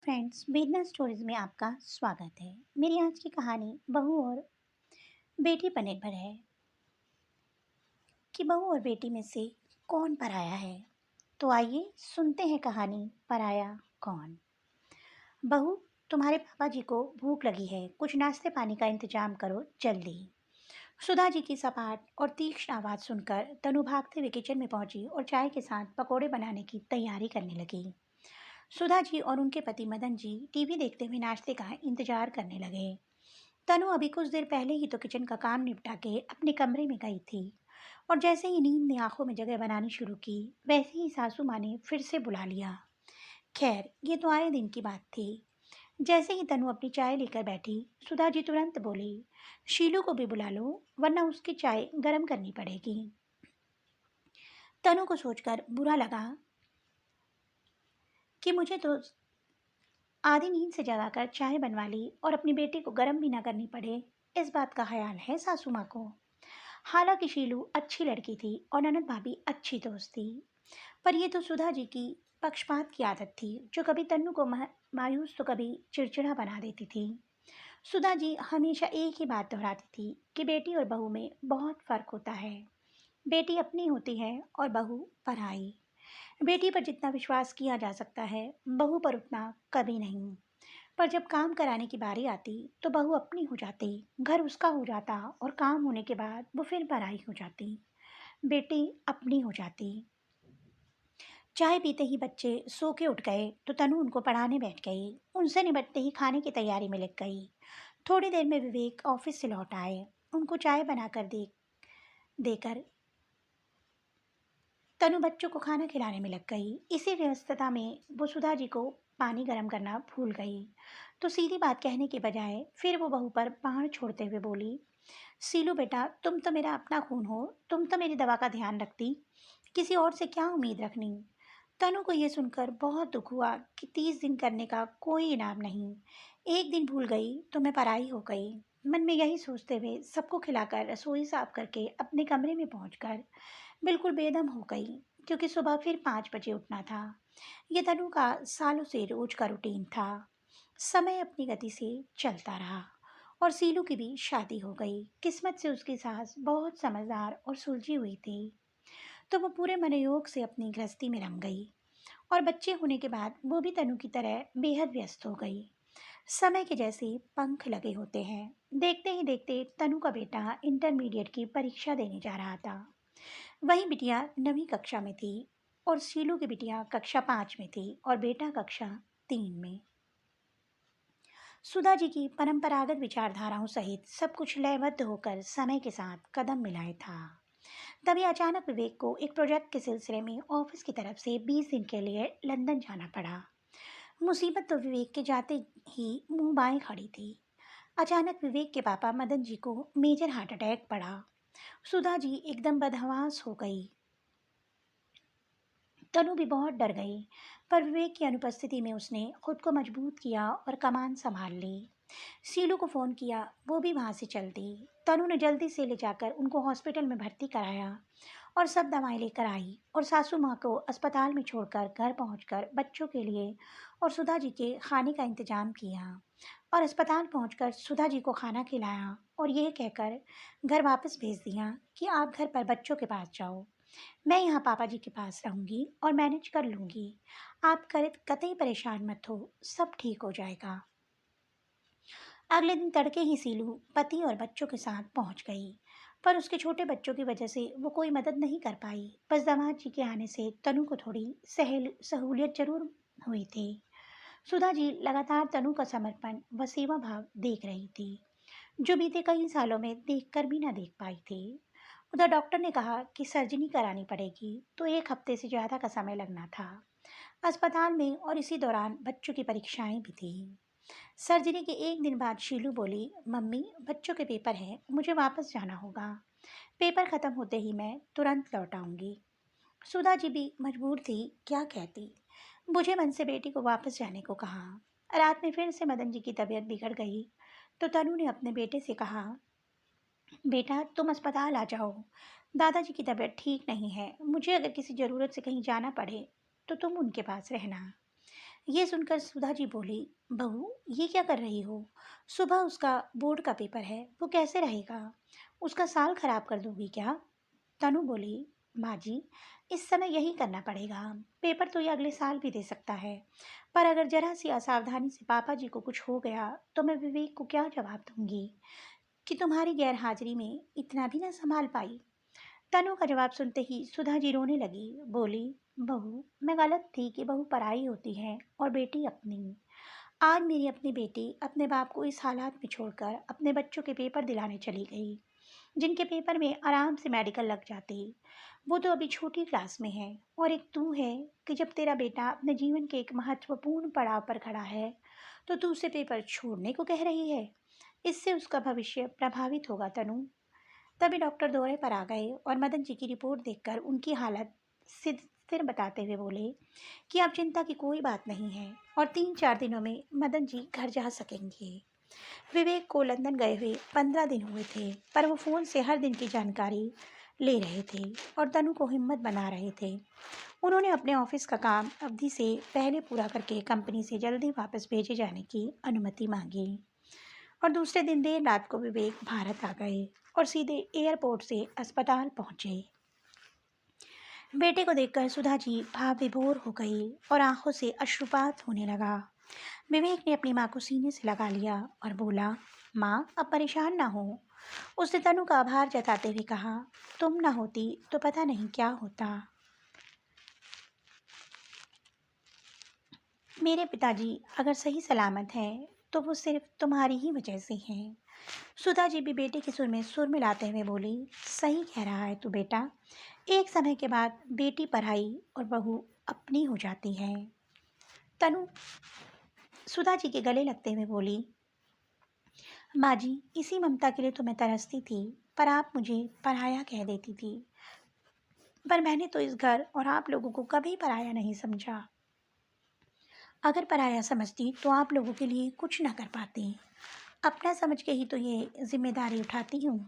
Friends, वेदना stories में आपका स्वागत है। मेरी आज की कहानी बहू और बेटी पर निर्भर है कि बहू और बेटी में से कौन पराया है। तो आइए सुनते हैं कहानी पराया कौन। बहू, तुम्हारे पापा जी को भूख लगी है, कुछ नाश्ते पानी का इंतजाम करो जल्दी। सुधा जी की सपाट और तीक्ष्ण आवाज़ सुनकर तनु भागते हुए किचन में पहुंची और चाय के साथ पकोड़े बनाने की तैयारी करने लगी। सुधा जी और उनके पति मदन जी टीवी देखते हुए नाश्ते का इंतजार करने लगे। तनु अभी कुछ देर पहले ही तो किचन का काम निपटा के अपने कमरे में गई थी और जैसे ही नींद ने आंखों में जगह बनानी शुरू की, वैसे ही सासू माँ ने फिर से बुला लिया। खैर, ये तो आए दिन की बात थी। जैसे ही तनु अपनी चाय लेकर बैठी, सुधा जी तुरंत बोली, शीलू को भी बुला लो, वरना उसकी चाय गर्म करनी पड़ेगी। तनु को सोचकर बुरा लगा कि मुझे तो आधी नींद से जगाकर चाय बनवा ली और अपनी बेटी को गर्म भी ना करनी पड़े, इस बात का ख्याल है सासू माँ को। हालांकि शीलू अच्छी लड़की थी और ननद भाभी अच्छी दोस्त थी, पर ये तो सुधा जी की पक्षपात की आदत थी, जो कभी तन्नू को मायूस तो कभी चिड़चिड़ा बना देती थी। सुधा जी हमेशा एक ही बात दोहराती थी कि बेटी और बहू में बहुत फर्क होता है। बेटी अपनी होती है और बहू पराई। बेटी पर जितना विश्वास किया जा सकता है, बहू पर उतना कभी नहीं। पर जब काम कराने की बारी आती तो बहू अपनी हो जाती, घर उसका हो जाता और काम होने के बाद वो फिर पराई हो जाती। बेटी अपनी हो जाती। चाय पीते ही बच्चे सो के उठ गए तो तनु उनको पढ़ाने बैठ गई। उनसे निपटते ही खाने की तैयारी में लग गई। थोड़ी देर में विवेक ऑफिस से लौट आए। उनको चाय बनाकर देकर तनु बच्चों को खाना खिलाने में लग गई। इसी व्यस्तता में वो सुधा जी को पानी गर्म करना भूल गई, तो सीधी बात कहने के बजाय फिर वो बहू पर बाण छोड़ते हुए बोली, सीलू बेटा, तुम तो मेरा अपना खून हो, तुम तो मेरी दवा का ध्यान रखती, किसी और से क्या उम्मीद रखनी। तनु को ये सुनकर बहुत दुख हुआ कि 30 दिन करने का कोई इनाम नहीं। एक दिन भूल गई तो मैं पराई हो गई। मन में यही सोचते हुए सबको खिलाकर रसोई साफ करके अपने कमरे में पहुंचकर बिल्कुल बेदम हो गई, क्योंकि सुबह फिर 5 बजे उठना था। ये तनु का सालों से रोज का रूटीन था। समय अपनी गति से चलता रहा और सीलू की भी शादी हो गई। किस्मत से उसकी सास बहुत समझदार और सुलझी हुई थी, तो वो पूरे मनोयोग से अपनी गृहस्थी में रम गई और बच्चे होने के बाद वो भी तनु की तरह बेहद व्यस्त हो गई। समय के जैसे पंख लगे होते हैं। देखते ही देखते तनु का बेटा इंटरमीडिएट की परीक्षा देने जा रहा था। वही बिटिया 9वीं कक्षा में थी और शीलू की बिटिया कक्षा 5 में थी और बेटा कक्षा 3 में। सुधा जी की परंपरागत विचारधाराओं सहित सब कुछ लयबद्ध होकर समय के साथ कदम मिलाए था। तभी अचानक विवेक को एक प्रोजेक्ट के सिलसिले में ऑफिस की तरफ से 20 दिन के लिए लंदन जाना पड़ा। मुसीबत तो विवेक के जाते ही मुंह बाएं खड़ी थी। अचानक विवेक के पापा मदन जी को मेजर हार्ट अटैक पड़ा। सुधा जी एकदम बदहवास हो गई। तनु भी बहुत डर गई, पर विवेक की अनुपस्थिति में उसने खुद को मजबूत किया और कमान संभाल ली। शीलू को फ़ोन किया, वो भी वहाँ से चल दी। तनु ने जल्दी से ले जाकर उनको हॉस्पिटल में भर्ती कराया और सब दवाएं लेकर आई और सासू माँ को अस्पताल में छोड़कर घर पहुंचकर बच्चों के लिए और सुधा जी के खाने का इंतजाम किया और अस्पताल पहुंचकर सुधा जी को खाना खिलाया और ये कहकर घर वापस भेज दिया कि आप घर पर बच्चों के पास जाओ, मैं यहाँ पापा जी के पास रहूँगी और मैनेज कर लूँगी। आप कतई परेशान मत हो, सब ठीक हो जाएगा। अगले दिन तड़के ही सीलू पति और बच्चों के साथ पहुंच गई, पर उसके छोटे बच्चों की वजह से वो कोई मदद नहीं कर पाई। बस दामाद जी के आने से तनु को थोड़ी सहूलियत जरूर हुई थी। सुधा जी लगातार तनु का समर्पण व सेवा भाव देख रही थी, जो बीते कई सालों में देखकर भी ना देख पाई थी। उधर डॉक्टर ने कहा कि सर्जरी करानी पड़ेगी, तो 1 हफ्ते से ज़्यादा का समय लगना था अस्पताल में, और इसी दौरान बच्चों की परीक्षाएं भी थी। सर्जरी के एक दिन बाद शीलू बोली, मम्मी, बच्चों के पेपर हैं, मुझे वापस जाना होगा। पेपर ख़त्म होते ही मैं तुरंत लौट आऊँगी। सुधा जी भी मजबूर थी, क्या कहती। मुझे मन से बेटी को वापस जाने को कहा। रात में फिर से मदन जी की तबीयत बिगड़ गई, तो तनु ने अपने बेटे से कहा, बेटा तुम अस्पताल आ जाओ, दादाजी की तबीयत ठीक नहीं है, मुझे अगर किसी ज़रूरत से कहीं जाना पड़े तो तुम उनके पास रहना। ये सुनकर सुधा जी बोली, बहू ये क्या कर रही हो? सुबह उसका बोर्ड का पेपर है, वो कैसे रहेगा? उसका साल खराब कर दोगी क्या? तनु बोली, माँ जी इस समय यही करना पड़ेगा। पेपर तो ये अगले साल भी दे सकता है, पर अगर जरा सी असावधानी से पापा जी को कुछ हो गया तो मैं विवेक को क्या जवाब दूंगी कि तुम्हारी गैर हाजिरी में इतना भी ना संभाल पाई। तनु का जवाब सुनते ही सुधा जी रोने लगी। बोली, बहू मैं गलत थी कि बहू पराई होती है और बेटी अपनी। आज मेरी अपनी बेटी अपने बाप को इस हालात में छोड़कर अपने बच्चों के पेपर दिलाने चली गई, जिनके पेपर में आराम से मेडिकल लग जाती। वो तो अभी छोटी क्लास में है, और एक तू है कि जब तेरा बेटा अपने जीवन के एक महत्वपूर्ण पड़ाव पर खड़ा है तो तू उसे पेपर छोड़ने को कह रही है। इससे उसका भविष्य प्रभावित होगा तनु। तभी डॉक्टर दौरे पर आ गए और मदन जी की रिपोर्ट देखकर उनकी हालत स्थिर बताते हुए बोले कि अब चिंता की कोई बात नहीं है और 3-4 दिनों में मदन जी घर जा सकेंगे। विवेक को लंदन गए हुए 15 दिन हुए थे, पर वो फ़ोन से हर दिन की जानकारी ले रहे थे और तनु को हिम्मत बना रहे थे। उन्होंने अपने ऑफिस का काम अवधि से पहले पूरा करके कंपनी से जल्दी वापस भेजे जाने की अनुमति मांगी। और दूसरे दिन देर रात को विवेक भारत आ गए और सीधे एयरपोर्ट से अस्पताल पहुंचे। बेटे को देखकर सुधा जी भाव विभोर हो गई और आंखों से अश्रुपात होने लगा। विवेक ने अपनी माँ को सीने से लगा लिया और बोला, माँ अब परेशान ना हो। उसने तनु का आभार जताते हुए कहा, तुम ना होती तो पता नहीं क्या होता। मेरे पिताजी अगर सही सलामत हैं तो वो सिर्फ तुम्हारी ही वजह से हैं। सुधा जी भी बेटे के सुर में सुर मिलाते हुए बोली, सही कह रहा है तू बेटा। एक समय के बाद बेटी पराई और बहू अपनी हो जाती है। तनु सुधा जी के गले लगते हुए बोली, माँ जी इसी ममता के लिए तो मैं तरसती थी, पर आप मुझे पराया कह देती थी। पर मैंने तो इस घर और आप लोगों को कभी पराया नहीं समझा। अगर पराया समझती तो आप लोगों के लिए कुछ ना कर पाती। अपना समझ के ही तो ये जिम्मेदारी उठाती हूँ।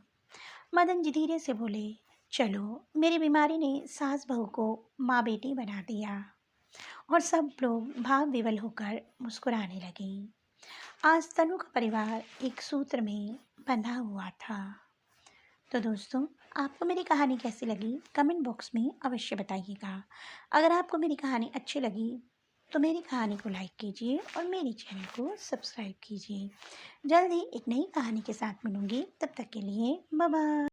मदन जी धीरे से बोले, चलो मेरी बीमारी ने सास बहू को माँ बेटी बना दिया। और सब लोग भाव विवल होकर मुस्कुराने लगे। आज तनु का परिवार एक सूत्र में बंधा हुआ था। तो दोस्तों, आपको मेरी कहानी कैसी लगी कमेंट बॉक्स में अवश्य बताइएगा। अगर आपको मेरी कहानी अच्छी लगी तो मेरी कहानी को लाइक कीजिए और मेरी चैनल को सब्सक्राइब कीजिए। जल्द ही एक नई कहानी के साथ मिलूंगी, तब तक के लिए बाय बाय।